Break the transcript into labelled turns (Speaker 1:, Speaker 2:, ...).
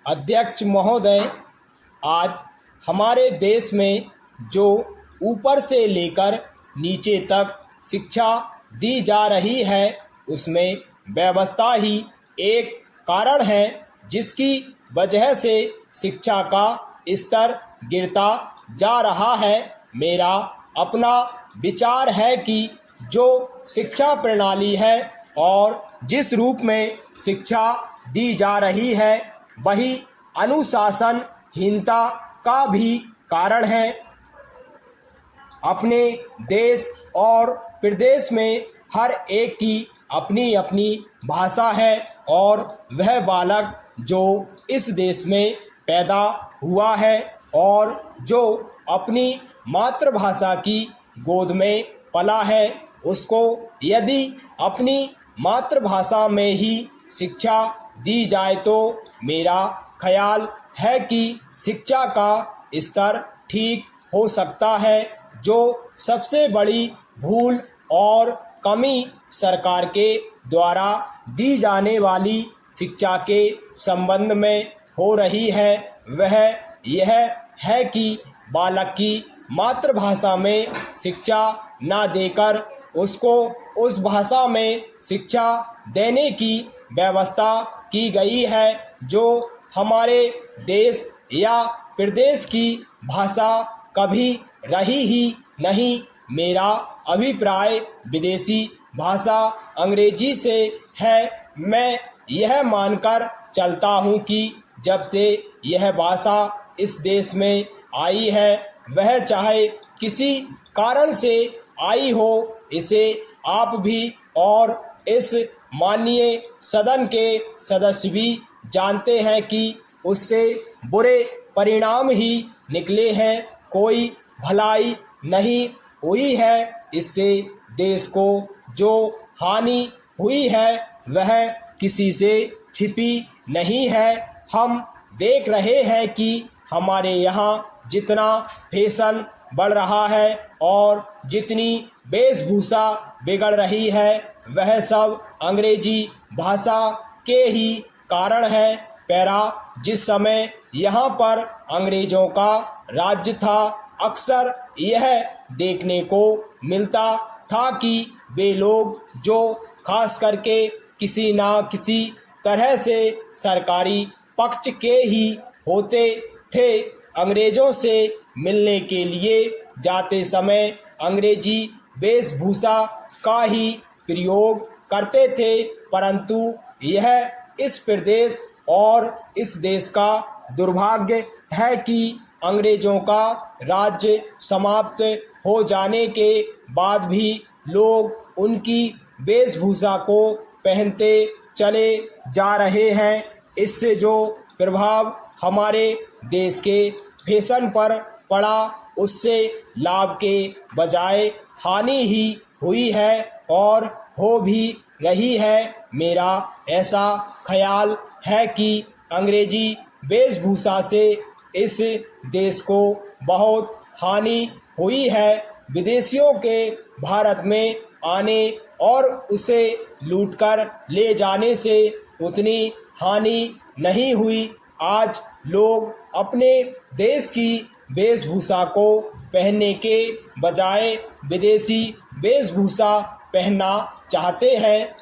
Speaker 1: अध्यक्ष महोदय, आज हमारे देश में जो ऊपर से लेकर नीचे तक शिक्षा दी जा रही है, उसमें व्यवस्था ही एक कारण है जिसकी वजह से शिक्षा का स्तर गिरता जा रहा है। मेरा अपना विचार है कि जो शिक्षा प्रणाली है और जिस रूप में शिक्षा दी जा रही है, वही अनुशासनहीनता का भी कारण है। अपने देश और प्रदेश में हर एक की अपनी अपनी भाषा है और वह बालक जो इस देश में पैदा हुआ है और जो अपनी मातृभाषा की गोद में पला है, उसको यदि अपनी मातृभाषा में ही शिक्षा दी जाए तो मेरा ख्याल है कि शिक्षा का स्तर ठीक हो सकता है। जो सबसे बड़ी भूल और कमी सरकार के द्वारा दी जाने वाली शिक्षा के संबंध में हो रही है, वह यह है कि बालक की मातृभाषा में शिक्षा ना देकर उसको उस भाषा में शिक्षा देने की व्यवस्था की गई है, जो हमारे देश या प्रदेश की भाषा कभी रही ही नहीं। मेरा अभिप्राय विदेशी भाषा अंग्रेजी से है। मैं यह मानकर चलता हूँ कि जब से यह भाषा इस देश में आई है, वह चाहे किसी कारण से आई हो, इसे आप भी और इस माननीय सदन के सदस्य भी जानते हैं कि उससे बुरे परिणाम ही निकले हैं। कोई भलाई नहीं हुई है। इससे देश को जो हानि हुई है वह किसी से छिपी नहीं है। हम देख रहे हैं कि हमारे यहाँ जितना फैशन बढ़ रहा है और जितनी वेशभूषा बिगड़ रही है, वह सब अंग्रेजी भाषा के ही कारण है। जिस समय यहाँ पर अंग्रेजों का राज्य था, अक्सर यह देखने को मिलता था कि वे लोग जो खास करके किसी ना किसी तरह से सरकारी पक्ष के ही होते थे, अंग्रेजों से मिलने के लिए जाते समय अंग्रेजी वेशभूषा का ही प्रयोग करते थे। परंतु यह इस प्रदेश और इस देश का दुर्भाग्य है कि अंग्रेजों का राज्य समाप्त हो जाने के बाद भी लोग उनकी वेशभूषा को पहनते चले जा रहे हैं। इससे जो प्रभाव हमारे देश के फैशन पर पड़ा, उससे लाभ के बजाय हानि ही हुई है और हो भी रही है। मेरा ऐसा ख्याल है कि अंग्रेजी वेशभूषा से इस देश को बहुत हानि हुई है। विदेशियों के भारत में आने और उसे लूटकर ले जाने से उतनी हानि नहीं हुई। आज लोग अपने देश की वेशभूषा को पहनने के बजाय विदेशी वेशभूषा पहनना चाहते हैं।